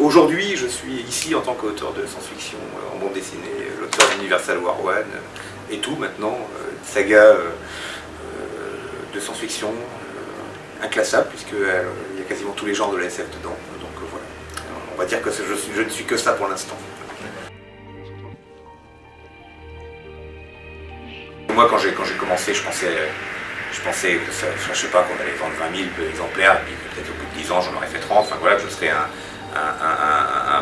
Aujourd'hui, je suis ici en tant qu'auteur de science-fiction en bande dessinée, l'auteur d'Universal War 1 et tout maintenant, saga de science-fiction inclassable puisqu'il y a quasiment tous les genres de la SF dedans, donc voilà. On va dire que je ne suis que ça pour l'instant. Moi quand j'ai commencé, je pensais que ça, je sais pas, qu'on allait vendre 20 000 exemplaires, et puis peut-être au bout de 10 ans j'en aurais fait 30, enfin voilà, que je serais un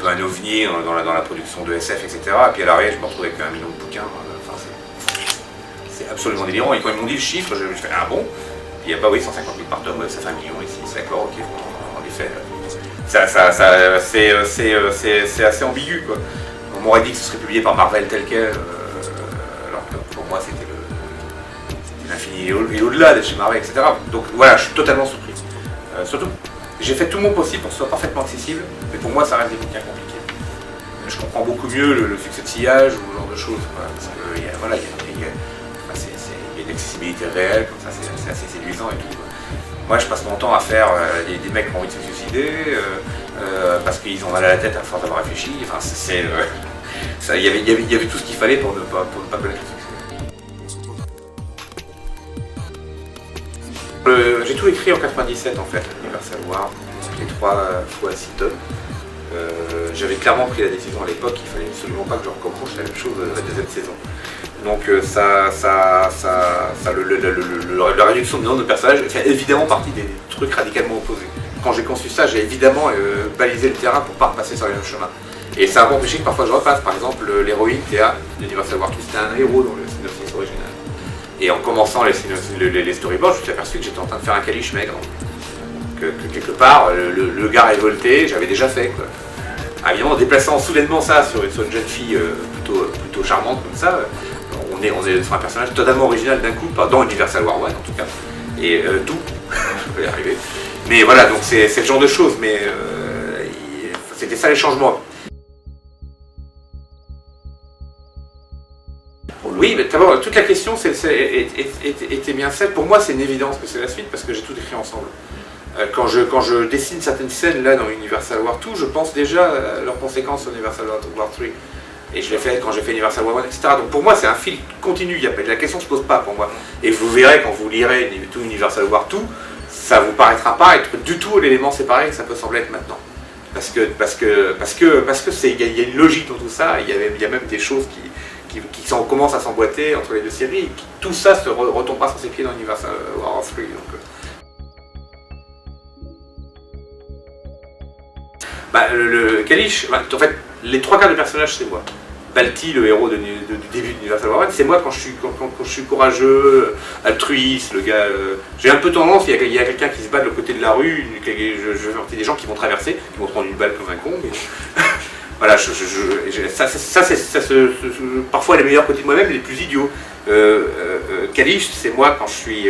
peu un ovni dans la production de SF, etc. Et puis à l'arrivée, je me retrouvais avec 1 million de bouquins. Enfin, c'est absolument délirant. Et quand ils m'ont dit le chiffre, je fais ah bon. Il n'y a pas, oui, 150 000 par tome, ça fait 1 million ici, c'est d'accord, ok, en effet. C'est assez ambigu, quoi. On m'aurait dit que ce serait publié par Marvel tel quel, alors que pour moi c'était l'infini et au-delà d'être chez Marvel, etc. Donc voilà, je suis totalement surpris. Surtout, j'ai fait tout mon possible pour que ce soit parfaitement accessible, mais pour moi ça reste des bouquins compliqués. Je comprends beaucoup mieux le succès de Sillage ou ce genre de choses, quoi, parce qu'il y a une accessibilité réelle, comme ça c'est assez séduisant et tout, quoi. Moi je passe mon temps à faire des mecs qui ont envie de se suicider, parce qu'ils ont mal à la tête à force d'avoir réfléchi, enfin il y avait tout ce qu'il fallait pour ne pas connaître le succès. J'ai tout écrit en 97 en fait, Universal War, les 3 fois 6 tomes. J'avais clairement pris la décision à l'époque qu'il fallait absolument pas que je recommence la même chose la deuxième saison. Donc la réduction de nombre de personnages fait évidemment partie des trucs radicalement opposés. Quand j'ai conçu ça, j'ai évidemment balisé le terrain pour pas repasser sur les mêmes chemins. Et ça a empêché que parfois je repasse. Par exemple, l'héroïne Théa d'Universal War 2, c'était un héros dans le synopsis original. Et en commençant les storyboards, je me suis aperçu que j'étais en train de faire un Kalish maigre. Que quelque part, le gars révolté, j'avais déjà fait, quoi. Évidemment, en déplaçant soudainement ça sur une jeune fille plutôt charmante comme ça, on est sur un personnage totalement original d'un coup, dans Universal War 1 en tout cas. Et d'où, je vais y arriver. Mais voilà, donc c'est ce genre de choses, mais c'était ça les changements. Oui, mais d'abord, toute la question était bien celle. Pour moi, c'est une évidence que c'est la suite parce que j'ai tout écrit ensemble. Quand je dessine certaines scènes là dans Universal War 2, je pense déjà à leurs conséquences sur Universal War 3. Et je l'ai fait quand j'ai fait Universal War 1, etc. Donc pour moi, c'est un fil continu. La question ne se pose pas pour moi. Et vous verrez quand vous lirez tout Universal War 2, ça ne vous paraîtra pas être du tout l'élément séparé que ça peut sembler être maintenant. Parce que il y a une logique dans tout ça. Il y a même des choses qui commencent à s'emboîter entre les deux séries. Tout ça se retombera sur ses pieds dans Universal War 3. Le Kalish, en fait, les 3 quarts du personnage, c'est moi. Balti, le héros du début d'Universal War 1, c'est moi quand je suis courageux, altruiste, le gars. J'ai un peu tendance, il y a quelqu'un qui se bat de l'autre côté de la rue, je fais partie des gens qui vont traverser, qui vont prendre une balle comme un con, mais. Voilà, parfois les meilleurs côtés de moi-même, les plus idiots. Kalish, c'est moi quand je suis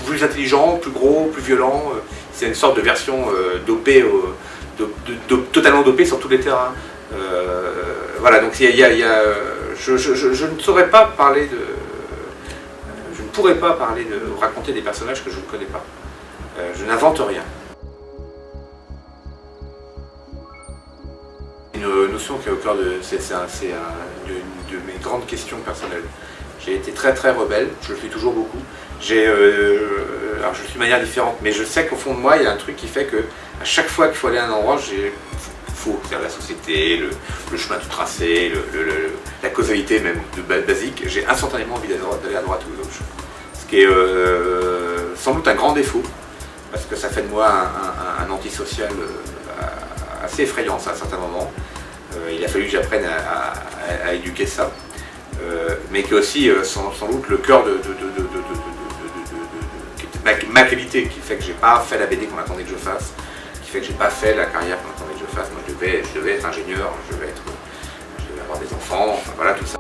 plus intelligent, plus gros, plus violent. C'est une sorte de version dopée, totalement dopée sur tous les terrains. Voilà, donc je ne saurais pas parler de. Je ne pourrais pas parler de raconter des personnages que je ne connais pas. Je n'invente rien. Une notion qui est au cœur de. C'est une de mes grandes questions personnelles. J'ai été très très rebelle, je le suis toujours beaucoup. Alors je suis de manière différente, mais je sais qu'au fond de moi, il y a un truc qui fait que à chaque fois qu'il faut aller à un endroit, il faut faire la société, le chemin tout tracé, la causalité même basique. J'ai instantanément envie d'aller à droite ou à gauche. Ce qui est sans doute un grand défaut, parce que ça fait de moi un antisocial assez effrayant à certains moments. Il a fallu que j'apprenne à éduquer ça. Mais qui est aussi sans doute le cœur de ma qualité, qui fait que j'ai pas fait la BD qu'on attendait que je fasse, qui fait que j'ai pas fait la carrière qu'on attendait que je fasse. Moi je devais être ingénieur, je devais avoir des enfants, enfin voilà tout ça.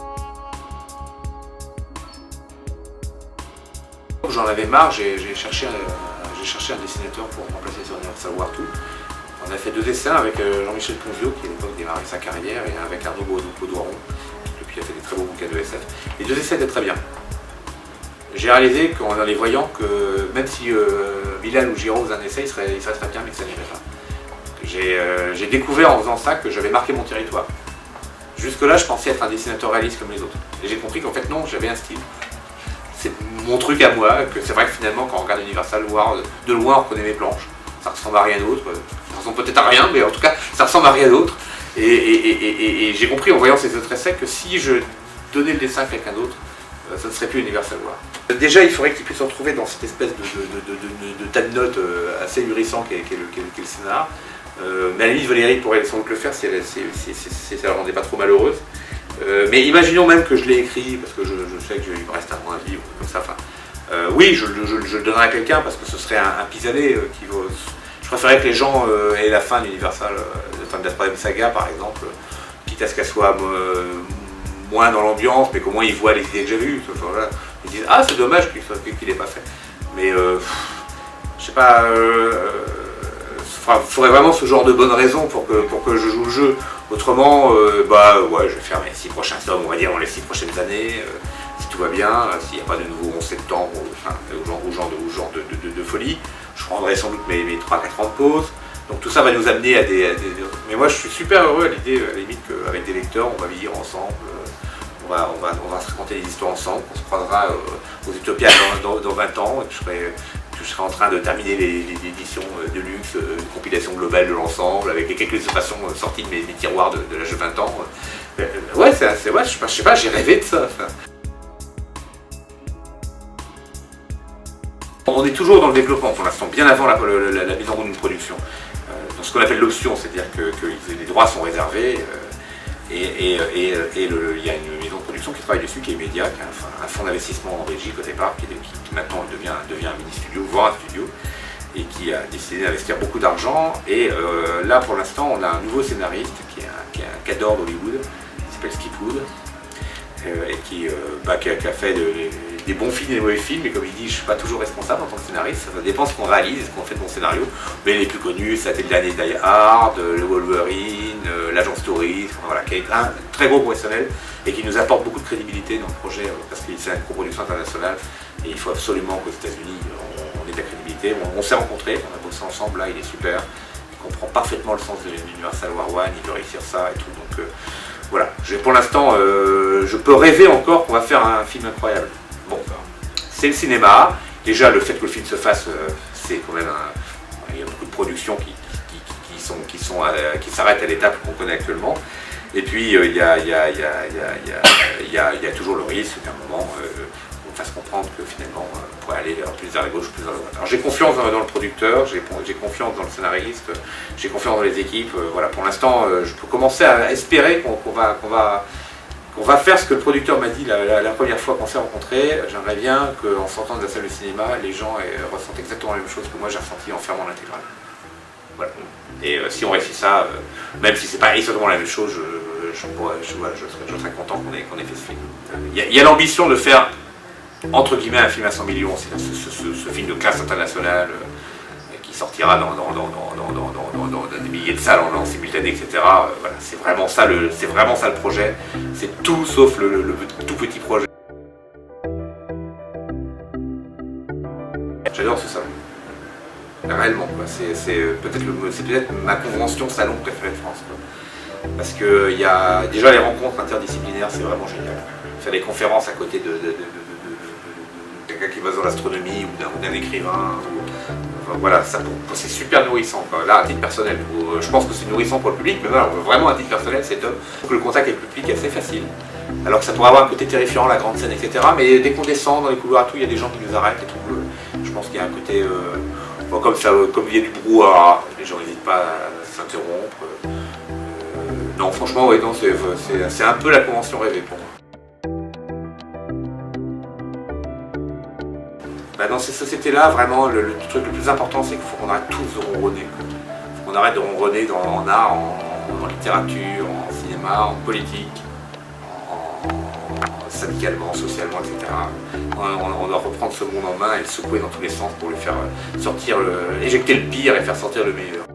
J'en avais marre, j'ai cherché un dessinateur pour remplacer sur Universal War 2. On a fait 2 essais, un avec Jean-Michel Ponzio, qui à l'époque démarrait sa carrière, et un avec Arnaud Baudouin, qui depuis a fait des très beaux bouquins de SF. Les 2 essais étaient très bien. J'ai réalisé qu'en les voyant que même si Bilal ou Giraud faisaient un essai, il serait très bien, mais que ça n'irait pas. J'ai découvert en faisant ça que j'avais marqué mon territoire. Jusque-là, je pensais être un dessinateur réaliste comme les autres. Et j'ai compris qu'en fait non, j'avais un style. C'est mon truc à moi, que c'est vrai que finalement quand on regarde Universal War, de loin on reconnaît mes planches. Ça ressemble à rien d'autre. Ça ressemble peut-être à rien, mais en tout cas ça ressemble à rien d'autre. Et j'ai compris en voyant ces autres essais que si je donnais le dessin à quelqu'un d'autre, ça ne serait plus Universal War. Déjà, il faudrait qu'il puisse se retrouver dans cette espèce de tas de notes assez ahurissant qu'est le scénar. Mais à la limite, Valérie pourrait sans doute le faire si ça ne la rendait pas trop malheureuse. Mais imaginons même que je l'ai écrit, parce que je sais qu'il me reste un mois à vivre, comme ça. Oui, je le donnerai à quelqu'un, parce que ce serait un pis-aller qui vaut... Je préférerais que les gens aient la fin d'Universal, la fin de la 3e saga par exemple, quitte à ce qu'elle soit moins dans l'ambiance, mais qu'au moins ils voient les idées que j'ai vues. Enfin, voilà. Ils disent ah c'est dommage qu'il n'ait pas fait. Mais je sais pas, faudrait vraiment ce genre de bonnes raisons pour que je joue le jeu. Autrement, ouais, je vais faire mes 6 prochains tomes, on va dire, dans les 6 prochaines années, si tout va bien, s'il n'y a pas de nouveau 11 septembre, ou genre de folie. Je prendrai sans doute mes 3-4 ans de pause. Donc tout ça va nous amener à des... Mais moi je suis super heureux à l'idée, à la limite, qu'avec des lecteurs, on va vivre ensemble, on va se raconter des histoires ensemble, on se croisera aux Utopias dans 20 ans, et je serai en train de terminer les éditions de luxe, une compilation globale de l'ensemble, avec les quelques façons sorties de mes tiroirs de l'âge de 20 ans. Ouais, je sais pas, j'ai rêvé de ça. On est toujours dans le développement pour l'instant, bien avant la mise en route d'une production. Dans ce qu'on appelle l'option, c'est-à-dire que les droits sont réservés et il y a une maison de production qui travaille dessus, qui est Media, qui a un fonds d'investissement en Belgique au départ, qui maintenant devient un mini-studio, voire un studio, et qui a décidé d'investir beaucoup d'argent. Et là, pour l'instant, on a un nouveau scénariste qui est un cadre d'Hollywood, qui s'appelle Skip Wood, et qui a fait des bons films et des mauvais films, et comme il dit, je ne suis pas toujours responsable en tant que scénariste, ça dépend ce qu'on réalise, ce qu'on fait de mon scénario. Mais les plus connus, ça a été le dernier Die Hard, le Wolverine, l'Agence Touriste, voilà, qui est un très gros professionnel et qui nous apporte beaucoup de crédibilité dans le projet, parce que c'est une coproduction internationale, et il faut absolument qu'aux États-Unis, on ait de la crédibilité. On s'est rencontrés, on a bossé ensemble, là, il est super, il comprend parfaitement le sens de l'Universal War 1, il veut réussir ça et tout, donc voilà. Pour l'instant, je peux rêver encore qu'on va faire un film incroyable. Bon, c'est le cinéma. Déjà, le fait que le film se fasse, c'est quand même il y a beaucoup de productions qui s'arrêtent à l'étape qu'on connaît actuellement. Et puis, il y a toujours le risque qu'à un moment, on fasse comprendre que finalement, on pourrait aller plus vers la gauche, plus vers la droite. Alors, j'ai confiance dans le producteur, j'ai confiance dans le scénariste, j'ai confiance dans les équipes. Voilà, pour l'instant, je peux commencer à espérer qu'on va faire ce que le producteur m'a dit la première fois qu'on s'est rencontrés. J'aimerais bien qu'en sortant de la salle de cinéma, les gens ressentent exactement la même chose que moi j'ai ressenti en fermant l'intégrale. Voilà. Et si on réussit ça, même si c'est pas exactement la même chose, je serais content qu'on ait fait ce film. Il y a l'ambition de faire, entre guillemets, un film à 100 millions, c'est ce film de classe internationale qui sortira dans des milliers de salles en simultané, etc. Voilà, c'est vraiment ça le projet. C'est tout sauf le tout petit projet. J'adore ce salon. Réellement, c'est peut-être ma convention salon préférée de France. Quoi. Parce que il y a déjà les rencontres interdisciplinaires, c'est vraiment génial. Faire des conférences à côté de quelqu'un qui va dans l'astronomie ou d'un écrivain. Voilà, c'est super nourrissant. Quoi. Là, à titre personnel, je pense que c'est nourrissant pour le public, mais voilà, vraiment à titre personnel, c'est top. Le contact avec le public est assez facile. Alors que ça pourrait avoir un côté terrifiant, la grande scène, etc. Mais dès qu'on descend dans les couloirs, il y a des gens qui nous arrêtent et tout. Je pense qu'il y a un côté, comme il y a du brouhaha, les gens n'hésitent pas à s'interrompre. Non, franchement, ouais, non, c'est un peu la convention rêvée pour moi. Dans ces sociétés-là, vraiment, le truc le plus important, c'est qu'il faut qu'on arrête tous de ronronner. Il faut qu'on arrête de ronronner en art, en littérature, en cinéma, en politique, syndicalement, socialement, etc. On doit reprendre ce monde en main et le secouer dans tous les sens pour lui faire sortir éjecter le pire et faire sortir le meilleur.